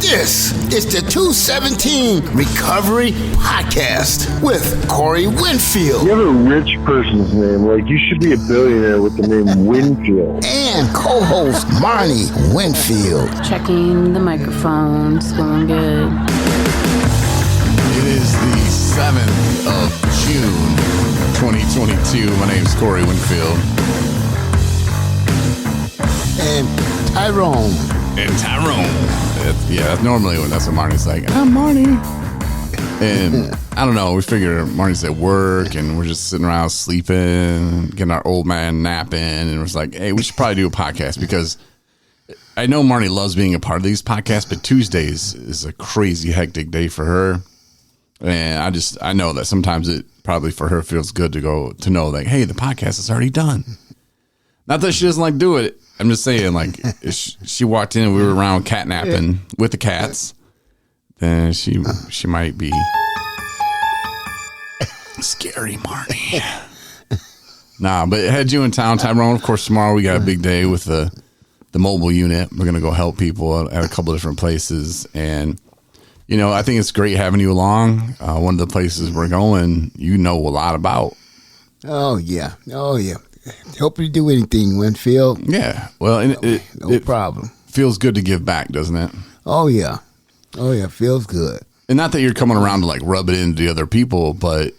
This is the 217 Recovery Podcast with Corey Winfield. You have a rich person's name. Like, you should be a billionaire with the name Winfield. And co-host Marnie Winfield. Checking the microphones, going good. It is the 7th of June, 2022. My name is Corey Winfield. And Tyrone. Yeah, normally when that's what Marnie's like, I'm Marnie. And I don't know, we figure Marnie's at work and we're just sitting around sleeping, getting our old man napping, and we're just like, hey, we should probably do a podcast because I know Marnie loves being a part of these podcasts, but Tuesdays is a crazy hectic day for her. And I know that sometimes it probably for her feels good to know like, hey, the podcast is already done. Not that she doesn't like do it. I'm just saying, like, if she walked in and we were around catnapping with the cats, then she might be scary, Marnie. Nah, but had you in town, Tyrone. Of course, tomorrow we got a big day with the mobile unit. We're gonna go help people at a couple of different places, and you know, I think it's great having you along. One of the places we're going, you know a lot about. Oh yeah. Help you do anything, Winfield. Yeah. Well, and no problem. Feels good to give back, doesn't it? Oh yeah, feels good. And not that you're coming around to like rub it into the other people, but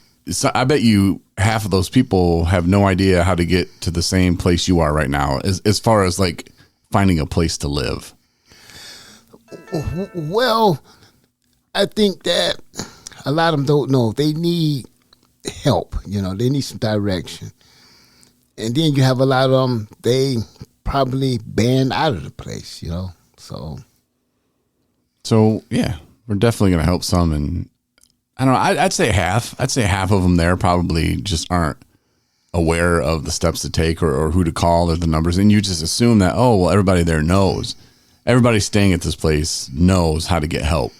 I bet you half of those people have no idea how to get to the same place you are right now, as far as like finding a place to live. Well, I think that a lot of them don't know. They need help. You know, they need some direction. And then you have a lot of them, they probably banned out of the place, you know. So yeah, we're definitely going to help some. And I don't know, I'd say half. I'd say half of them there probably just aren't aware of the steps to take or who to call or the numbers. And you just assume that, oh, well, everybody there knows. Everybody staying at this place knows how to get help.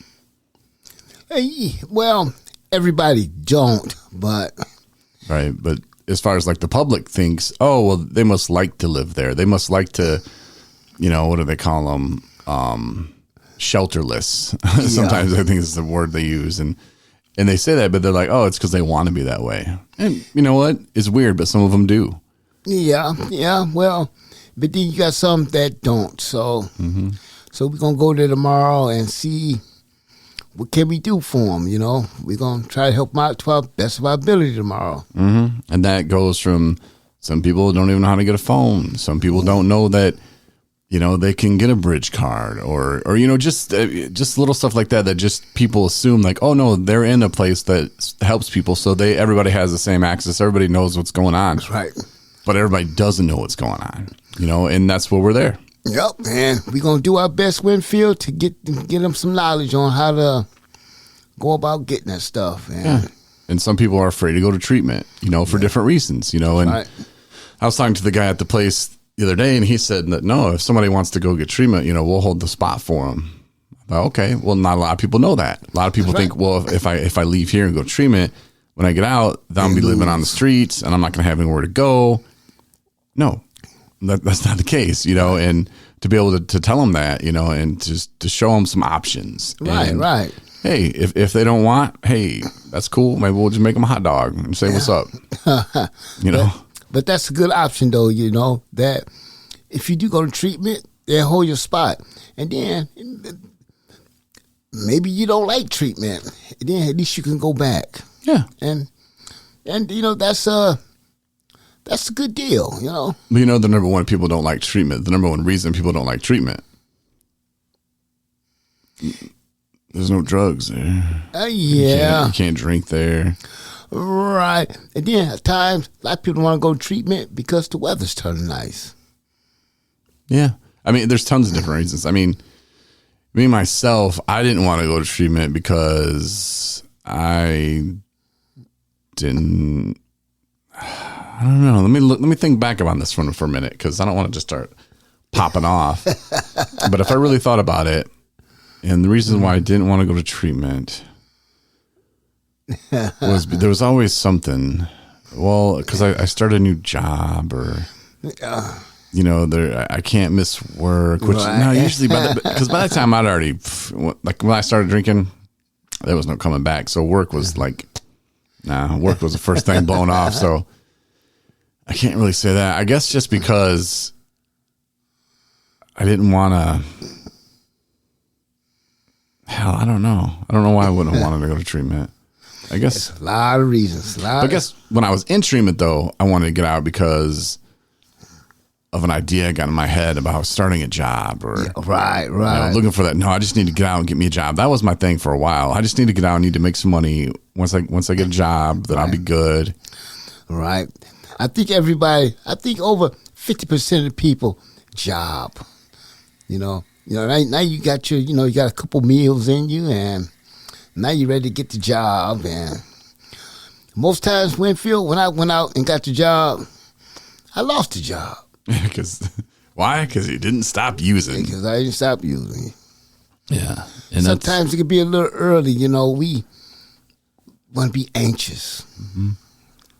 Well, everybody don't, but... Right, but... As far as like the public thinks, oh, well, they must like to live there. They must like to, you know, what do they call them? Shelterless. Yeah. Sometimes I think is the word they use. And they say that, but they're like, oh, it's because they want to be that way. And you know what? It's weird, but some of them do. Yeah. Well, but then you got some that don't. So, So we're going to go there tomorrow and see what can we do for them, you know? We're going to try to help them out to our best of our ability tomorrow. Mm-hmm. And that goes from some people don't even know how to get a phone. Some people don't know that, you know, they can get a bridge card or you know, just little stuff like that just people assume like, oh, no, they're in a place that helps people. So everybody has the same access. Everybody knows what's going on. That's right. But everybody doesn't know what's going on, you know, and that's where we're there. Yep, and we're going to do our best, Winfield, to get them some knowledge on how to go about getting that stuff. Yeah. And some people are afraid to go to treatment, you know, for different reasons, you know. And right. I was talking to the guy at the place the other day, and he said that, no, if somebody wants to go get treatment, you know, we'll hold the spot for them. Okay, well, not a lot of people know that. A lot of people think, well, if I leave here and go to treatment, when I get out, then I'll be living on the streets, and I'm not going to have anywhere to go. No. That's not the case, you know, and to be able to tell them that, you know, and just to show them some options. Right. Hey, if they don't want, hey, that's cool. Maybe we'll just make them a hot dog and say what's up, you know. But that's a good option, though, you know, that if you do go to treatment, they'll hold your spot. And then maybe you don't like treatment. Then at least you can go back. Yeah. And you know, that's a good deal, you know. But you know, the number one people don't like treatment. The number one reason people don't like treatment. There's no drugs there. Yeah. You can't drink there. Right. And then at times, a lot of people want to go to treatment because the weather's turning nice. Yeah. I mean, there's tons of different reasons. I mean, me myself, I didn't want to go to treatment because I don't know. Let me think back about this one for a minute because I don't want to just start popping off. But if I really thought about it, and the reason why I didn't want to go to treatment was there was always something. Well, because I started a new job or you know, I can't miss work, which no, usually because by that time I'd already, like when I started drinking, there was no coming back. So work was like, work was the first thing blown off. So I can't really say that. I guess just because I didn't want to, I don't know. I don't know why I wouldn't have wanted to go to treatment. I guess There's a lot of reasons. I guess when I was in treatment, though, I wanted to get out because of an idea I got in my head about starting a job or right. looking for that. No, I just need to get out and get me a job. That was my thing for a while. I just need to get out and need to make some money. Once I get a job, then I'll be good. Right. I think over 50% of people job. Now you got you got a couple meals in you, and now you're ready to get the job. And most times, Winfield, when I went out and got the job, I lost the job. Why? Because you didn't stop using. Because I didn't stop using. Yeah. And sometimes it could be a little early. We want to be anxious. Mm-hmm.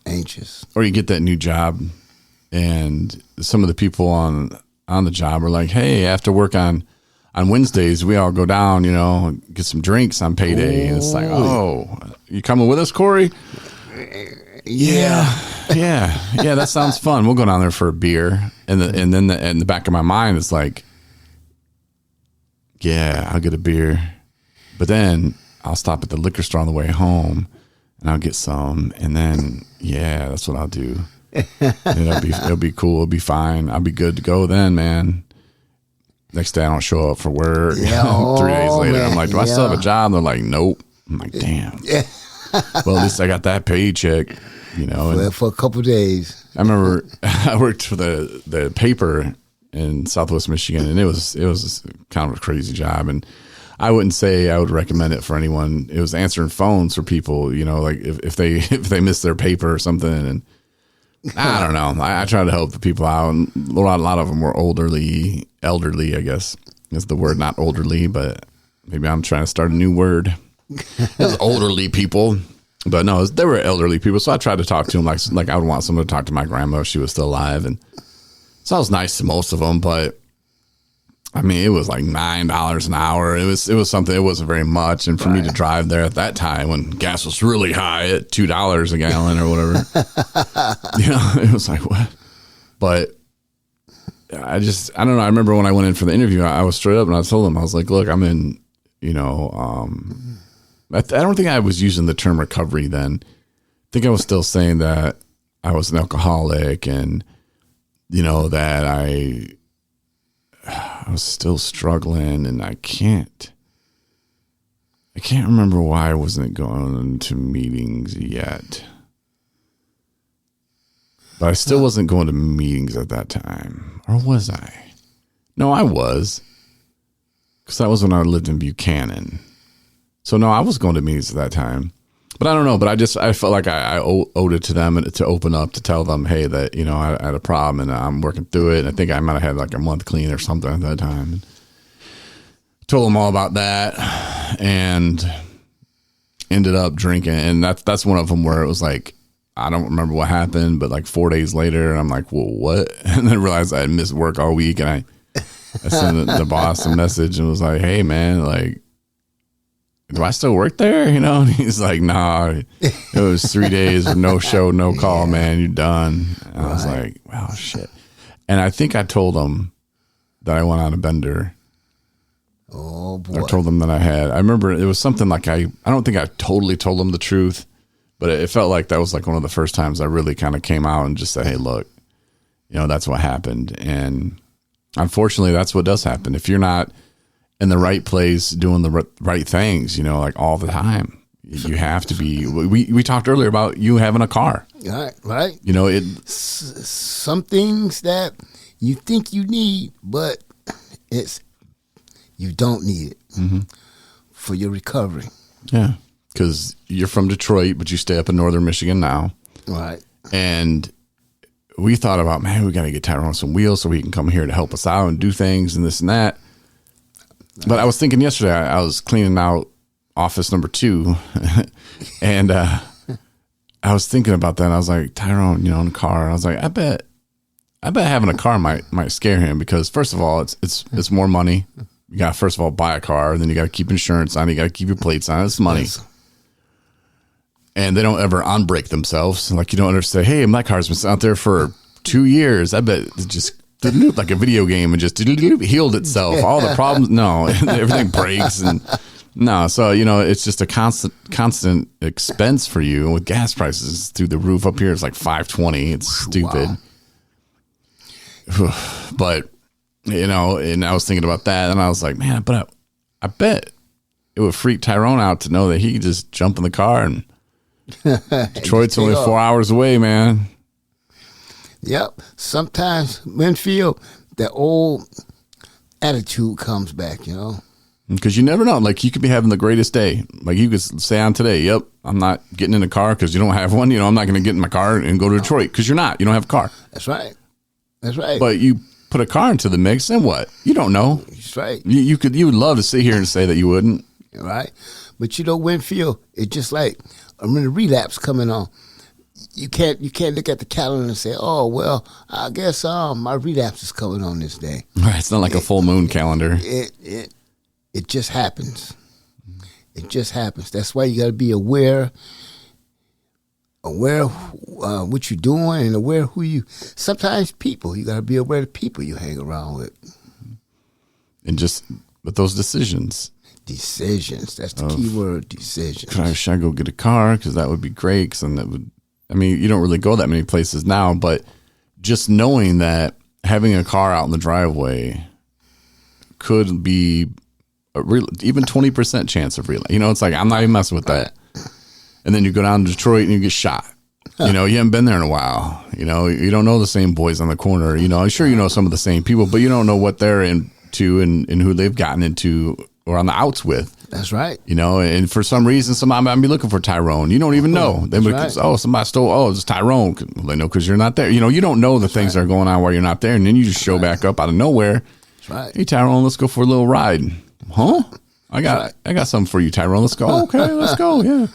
Anxious. Or you get that new job, and some of the people on the job are like, hey, after work on Wednesdays, we all go down, get some drinks on payday. And it's like, oh, you coming with us, Corey? Yeah, that sounds fun. We'll go down there for a beer. And then in the back of my mind, it's like, yeah, I'll get a beer. But then I'll stop at the liquor store on the way home and I'll get some. And then, yeah, that's what I'll do. It'll be cool. It'll be fine. I'll be good to go then, man. Next day I don't show up for work. 3 days later, man. I'm like, do I still have a job? They're like, nope. I'm like, damn. Well, at least I got that paycheck, for a couple of days. I remember I worked for the paper in Southwest Michigan, and it was kind of a crazy job. And I wouldn't say I would recommend it for anyone. It was answering phones for people, like if they missed their paper or something. And I don't know. I tried to help the people out, and a lot of them were elderly, I guess is the word, not elderly, but maybe I'm trying to start a new word. It was elderly people, but no, they were elderly people. So I tried to talk to them like I would want someone to talk to my grandma if she was still alive, and so I was nice to most of them. But I mean, it was like $9 an hour. It was something. It wasn't very much, and for me to drive there at that time when gas was really high at $2 a gallon or whatever, it was like what? But I don't know. I remember when I went in for the interview, I was straight up and I told them, I was like, look, I'm in. I don't think I was using the term recovery then. I think I was still saying that I was an alcoholic and, that I was still struggling, and I can't remember why I wasn't going to meetings yet. But I still wasn't going to meetings at that time. Or was I? No, I was. Because that was when I lived in Buchanan. So no, I was going to meetings at that time, but I don't know. But I felt like I owed it to them to open up, to tell them, hey, that I had a problem and I'm working through it. And I think I might have had like a month clean or something at that time. And told them all about that, and ended up drinking. And that's one of them where it was like, I don't remember what happened, but like 4 days later, I'm like, well, what? And then I realized I had missed work all week, and I sent the boss a message and was like, hey, man, like, do I still work there? And he's like, nah, it was 3 days of no show, no call, man. You're done. And I was like, wow, shit. And I think I told him that I went on a bender. Oh, boy. I told him that I remember it was something like I don't think I totally told him the truth, but it felt like that was like one of the first times I really kind of came out and just said, hey, look, that's what happened. And unfortunately, that's what does happen. If you're not in the right place doing the right things, like all the time, you have to be. We talked earlier about you having a car. Right. Some things that you think you need, but you don't need it for your recovery. Yeah, because you're from Detroit, but you stay up in northern Michigan now. Right. And we thought about, man, we got to get Tyrone some wheels so he can come here to help us out and do things and this and that. But I was thinking yesterday, I was cleaning out office number 2, and I was thinking about that. And I was like, Tyrone, in the car. I was like, I bet I bet having a car might scare him because first of all, it's more money. You got to first of all buy a car, and then you got to keep insurance on. You got to keep your plates on. It's money. Yes. And they don't ever unbrake themselves. Like you don't understand. Hey, my car's been out there for 2 years. I bet it just like a video game and just healed itself. All the problems, no, everything breaks and no. So it's just a constant expense for you. And with gas prices through the roof up here, it's like $5.20. It's stupid. Wow. But and I was thinking about that, and I was like, man, but I bet it would freak Tyrone out to know that he could just jump in the car and Detroit's only 4 hours away, man. Yep. Sometimes, Winfield, that old attitude comes back, Because you never know. Like, you could be having the greatest day. Like, you could say on today, yep, I'm not getting in a car because you don't have one. I'm not going to get in my car and go to Detroit because you're not. You don't have a car. That's right. That's right. But you put a car into the mix, and what? You don't know. That's right. You would love to sit here and say that you wouldn't. Right. But Winfield, it's just like when the relapse coming on. You can't look at the calendar and say, oh, well, I guess my relapse is coming on this day. Right. It's not like a full moon calendar. It just happens. It just happens. That's why you got to be aware of what you're doing and aware of who you. Sometimes you got to be aware of the people you hang around with. And just with those decisions. Decisions. That's the key word, decisions. Should I go get a car? Because that would be great. Because then that would. I mean, you don't really go that many places now, but just knowing that having a car out in the driveway could be even 20% chance of relapse. It's like, I'm not even messing with that. And then you go down to Detroit and you get shot. You haven't been there in a while. You don't know the same boys on the corner. I'm sure you know some of the same people, but you don't know what they're into and who they've gotten into or on the outs with. That's right. And for some reason, somebody might be looking for Tyrone. You don't even know. They might, somebody stole, it's Tyrone. Well, they know because you're not there. You don't know the things that are going on while you're not there. And then you just show back up out of nowhere. That's right. Hey, Tyrone, let's go for a little ride. Huh? I got something for you, Tyrone. Let's go. Okay, let's go. Yeah.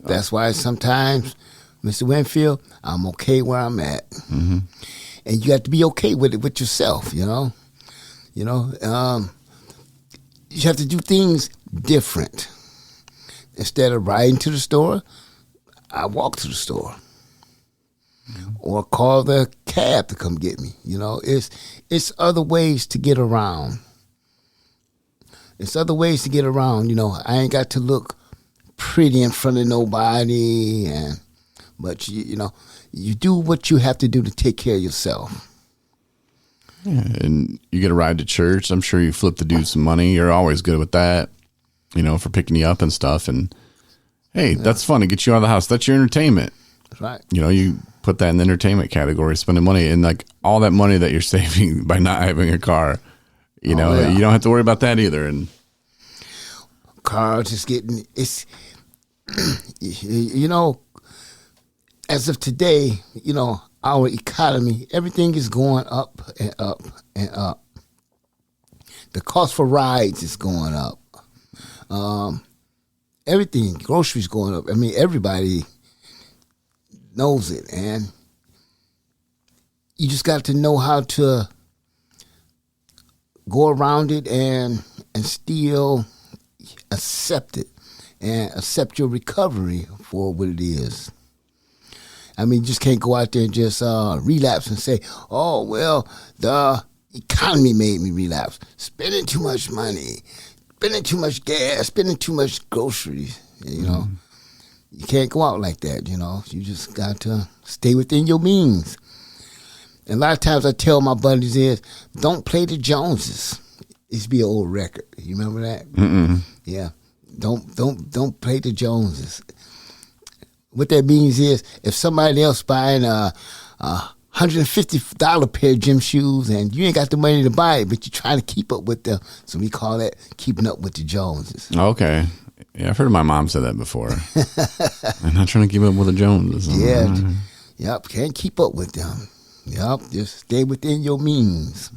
That's why sometimes, Mr. Winfield, I'm okay where I'm at. Mm-hmm. And you have to be okay with it with yourself, You have to do things different. Instead of riding to the store, I walk to the store. Or call the cab to come get me. It's other ways to get around. It's other ways to get around. I ain't got to look pretty in front of nobody, but you do what you have to do to take care of yourself. Yeah, and you get a ride to church. I'm sure you flip the dude some money. You're always good with that, for picking you up and stuff. And hey, that's fun to get you out of the house. That's your entertainment. That's right. You put that in the entertainment category, spending money, and like all that money that you're saving by not having a car. You don't have to worry about that either. And cars is getting as of today, our economy, everything is going up and up and up. The cost for rides is going up. Everything, groceries going up. I mean, everybody knows it, and you just got to know how to go around it and still accept it and accept your recovery for what it is. I mean, you just can't go out there and just relapse and say, oh, well, the economy made me relapse. Spending too much money, spending too much gas, spending too much groceries. You can't go out like that, You just got to stay within your means. And a lot of times I tell my buddies don't play the Joneses. It used to be an old record. You remember that? Mm-mm. Yeah. Don't play the Joneses. What that means is if somebody else buying a $150 pair of gym shoes and you ain't got the money to buy it, but you're trying to keep up with them. So we call that keeping up with the Joneses. Okay. Yeah, I've heard my mom say that before. I'm not trying to keep up with the Joneses. Yeah. Yep. Can't keep up with them. Yep. Just stay within your means.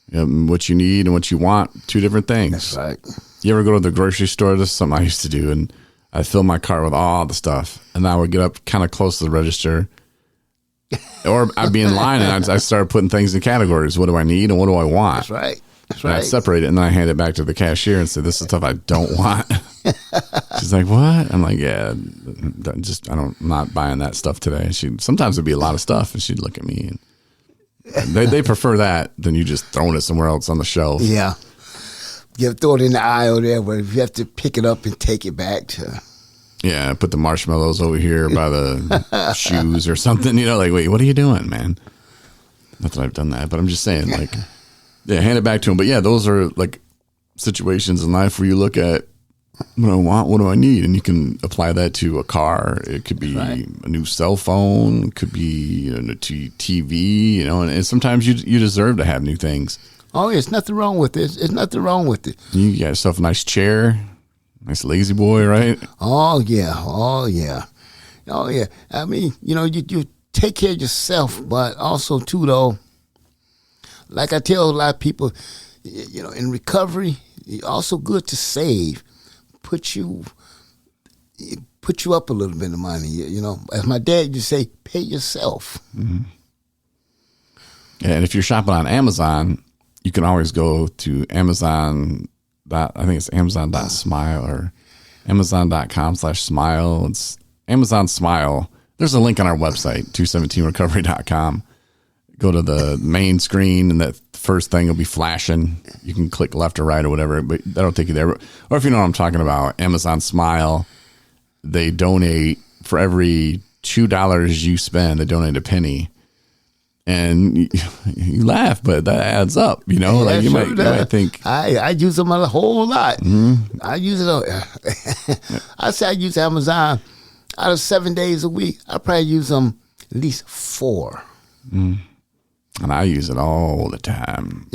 Yep. What you need and what you want, two different things. That's right. You ever go to the grocery store? This is something I used to do, and I'd fill my cart with all the stuff, and I would get up kind of close to the register, Or I'd be in line and I started putting things in categories. What do I need and what do I want? That's right. That's And right. I separate it and then I hand it back to the cashier and say, this is stuff I don't want. She's like, what? I'm like, yeah, I'm not buying that stuff today. Sometimes it'd be a lot of stuff and she'd look at me and they prefer that than you just throwing it somewhere else on the shelf. Yeah. You have to throw it in the aisle there where you have to pick it up and take it back to. Yeah, put the marshmallows over here by the shoes or something. Like, wait, what are you doing, man? Not that I've done that, but I'm just saying, like, yeah, hand it back to him. But yeah, those are like situations in life where you look at what do I want, what do I need, and you can apply that to a car. It could be a new cell phone, it could be a TV, and sometimes you deserve to have new things. Oh, there's nothing wrong with it. There's nothing wrong with it. You got yourself a nice chair, nice lazy boy, right? Oh, yeah. Oh, yeah. Oh, yeah. I mean, you take care of yourself, but also, too, though, like I tell a lot of people, in recovery, it's also good to save. Put you up a little bit of money. As my dad used to say, pay yourself. Mm-hmm. Yeah, and if you're shopping on Amazon, you can always go to Amazon. I think it's Amazon.smile or Amazon.com/smile. It's Amazon Smile. There's a link on our website, 217recovery.com. Go to the main screen and that first thing will be flashing. You can click left or right or whatever, but that'll take you there. Or if you know what I'm talking about, Amazon Smile, they donate for every $2 you spend, they donate a penny. And you laugh, but that adds up, Yeah, like you might think. I use them a whole lot. Mm-hmm. I use it. I say I use Amazon out of 7 days a week. I probably use them at least 4. Mm. And I use it all the time.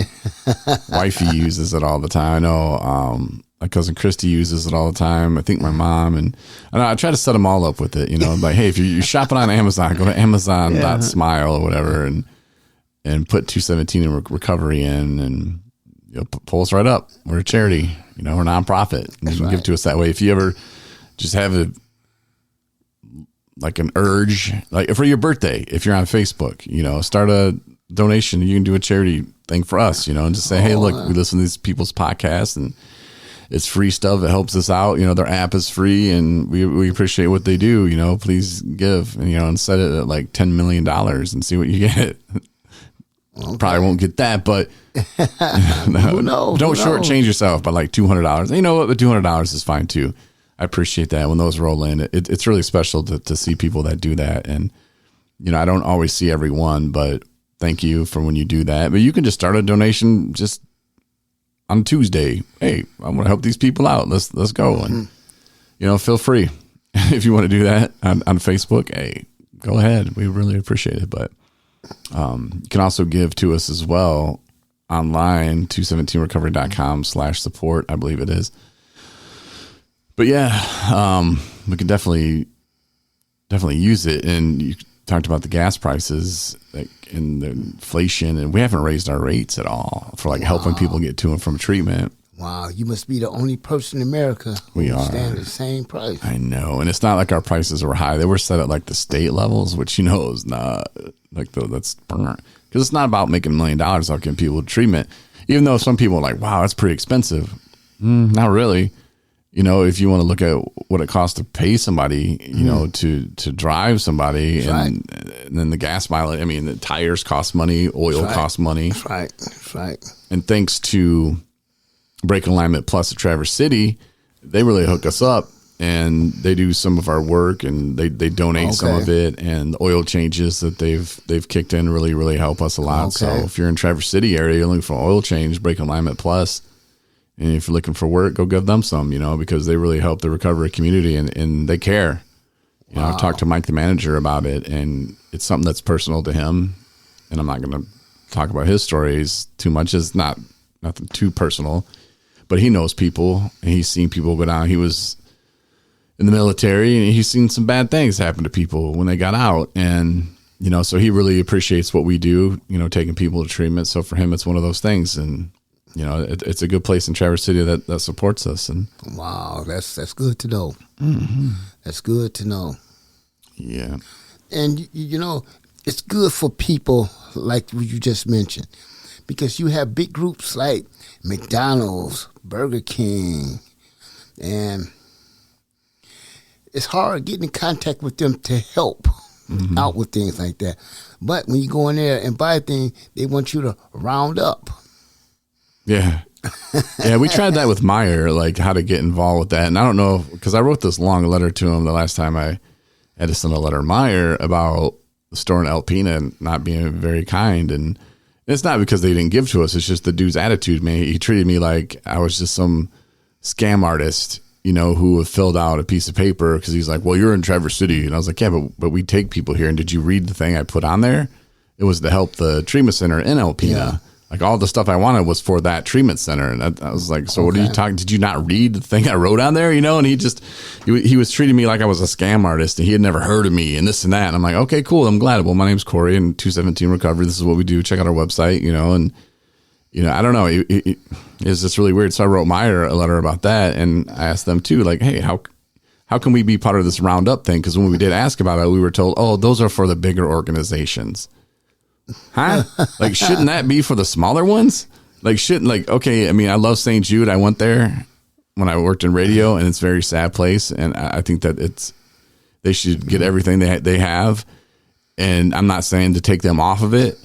Wifey uses it all the time. I know my cousin Christy uses it all the time. I think my mom and I try to set them all up with it. Like, hey, if you're shopping on Amazon, go to Amazon.smile or whatever, and put 217 in recovery in, and pull us right up. We're a charity. We're a nonprofit. And you can give to us that way. If you ever just have an urge, like for your birthday, if you're on Facebook, start a donation. You can do a charity thing for us, and just say, hey, look, we listen to these people's podcasts and it's free stuff. It helps us out. Their app is free and we appreciate what they do. Please give, and set it at like $10 million and see what you get. Okay. Probably won't get that, but Who knows? Don't shortchange yourself by like $200. You know what? The $200 is fine too. I appreciate that when those roll in. It's really special to see people that do that. And, I don't always see everyone, but thank you for when you do that. But you can just start a donation just on Tuesday. Hey, I want to help these people out. Let's go. And, feel free if you want to do that on Facebook. Hey, go ahead. We really appreciate it. But you can also give to us as well online, 217recovery.com/support, I believe it is. But yeah, we can definitely use it. And you talked about the gas prices, like, and the inflation, and we haven't raised our rates at all for helping people get to and from treatment. Wow, you must be the only person in America who stand the same price. I know, and it's not like our prices were high; they were set at the state levels, which is not that's because it's not about making $1 million off getting people treatment. Even though some people are like, "Wow, that's pretty expensive," not really. If you want to look at what it costs to pay somebody, to drive somebody, and then the gas mileage. I mean, the tires cost money, oil costs money. That's right. And thanks to Break Alignment Plus at Traverse City, they really hook us up, and they do some of our work, and they donate some of it, and the oil changes that they've kicked in really help us a lot. So if you're in Traverse City area, you're looking for an oil change, Break Alignment Plus. And if you're looking for work, go give them some, because they really help the recovery community and they care. I've talked to Mike, the manager, about it, and it's something that's personal to him. And I'm not going to talk about his stories too much. It's nothing too personal, but he knows people and he's seen people go down. He was in the military and he's seen some bad things happen to people when they got out. And, so he really appreciates what we do, taking people to treatment. So for him, it's one of those things. And, it's a good place in Traverse City that supports us. And wow, that's good to know. Mm-hmm. That's good to know. Yeah. And it's good for people like you just mentioned, because you have big groups like McDonald's, Burger King, and it's hard getting in contact with them to help out with things like that. But when you go in there and buy things, they want you to round up. Yeah. Yeah, we tried that with Meyer, like how to get involved with that. And I don't know, because I wrote this long letter to him the last time I had to send a letter to Meyer about the store in Alpena not being very kind. And it's not because they didn't give to us. It's just the dude's attitude, man. He treated me like I was just some scam artist, you know, who had filled out a piece of paper because he's like, well, you're in Traverse City. And I was like, yeah, but we take people here. And did you read the thing I put on there? It was to help the treatment center in Alpena. Yeah. Like all the stuff I wanted was for that treatment center. And I was like, so what are you talking? Did you not read the thing I wrote on there? You know? And he was treating me like I was a scam artist and he had never heard of me and this and that. And I'm like, okay, cool. I'm glad. Well, my name's Corey and 217 Recovery. This is what we do. Check out our website, you know? And, you know, I don't know. It's just really weird. So I wrote Meyer a letter about that. And I asked them too, like, hey, how can we be part of this roundup thing? Because when we did ask about it, we were told, oh, those are for the bigger organizations. Huh? Like, shouldn't that be for the smaller ones? Like, okay, I mean, I love St. Jude. I went there when I worked in radio, and it's a very sad place. And I think that they should get everything they have. And I'm not saying to take them off of it,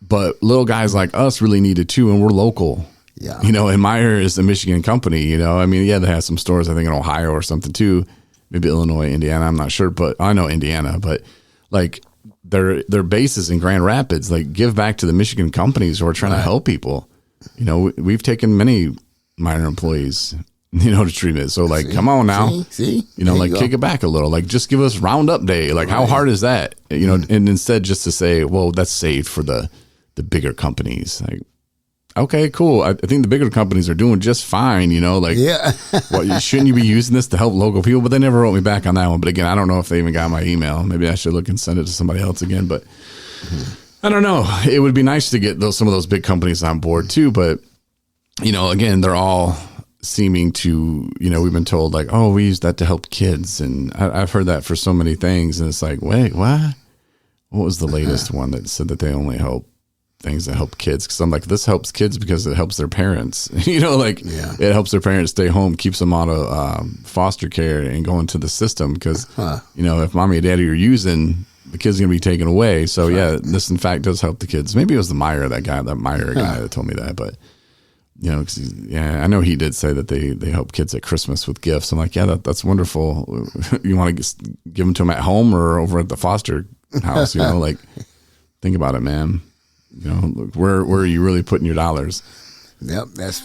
but little guys like us really need it too, and we're local. Yeah. You know, and Meyer is a Michigan company, you know. I mean, yeah, they have some stores, I think, in Ohio or something too. Maybe Illinois, Indiana, I'm not sure, but I know Indiana, but like their base is in Grand Rapids. Like, give back to the Michigan companies who are trying to help people. You know, we've taken many minor employees, you know, to treatment. So like, come on now, see? You know, there like kick it back a little, like just give us roundup day. Like how hard is that? You know, and instead just to say, well, that's saved for the bigger companies. Like, okay, cool. I think the bigger companies are doing just fine, you know, like, shouldn't you be using this to help local people? But they never wrote me back on that one. But again, I don't know if they even got my email. Maybe I should look and send it to somebody else again. But I don't know. It would be nice to get some of those big companies on board too. But, you know, again, they're all seeming to, you know, we've been told like, oh, we use that to help kids. And I've heard that for so many things. And it's like, wait, what? What was the latest one that said that they only help things that help kids? Because I'm like, this helps kids because it helps their parents. You know, like it helps their parents stay home, keeps them out of foster care and go into the system. Because you know, if mommy and daddy are using, the kid's gonna be taken away. So yeah, this in fact does help the kids. Maybe it was the Meyer guy that told me that. But you know, I know he did say that they help kids at Christmas with gifts. I'm like, yeah, that's wonderful. You want to give them to them at home or over at the foster house? You know, like think about it, man. You know, look, where are you really putting your dollars? Yep, that's.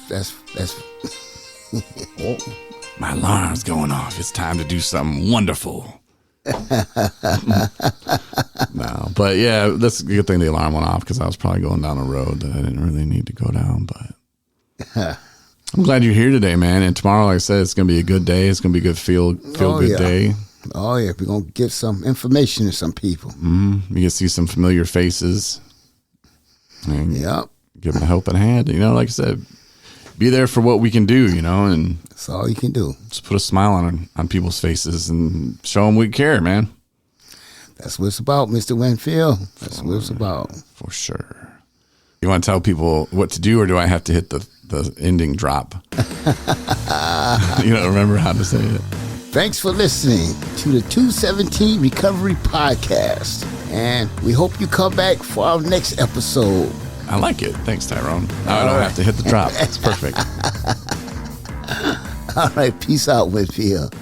Oh, my alarm's going off. It's time to do something wonderful. No, but yeah, that's a good thing the alarm went off because I was probably going down a road that I didn't really need to go down. But I'm glad you're here today, man. And tomorrow, like I said, it's going to be a good day. It's going to be a good feel good day. Oh yeah, we're going to give some information to some people. You can see some familiar faces. And give them a helping hand. You know, like I said, be there for what we can do, you know, and that's all you can do. Just put a smile on people's faces and show them we care, man. That's what it's about, Mr. Winfield. That's what it's about. For sure. You want to tell people what to do, or do I have to hit the ending drop? You don't remember how to say it. Thanks for listening to the 217 Recovery Podcast. And we hope you come back for our next episode. I like it. Thanks, Tyrone. Now I don't have to hit the drop. It's perfect. All right. Peace out, Winfield.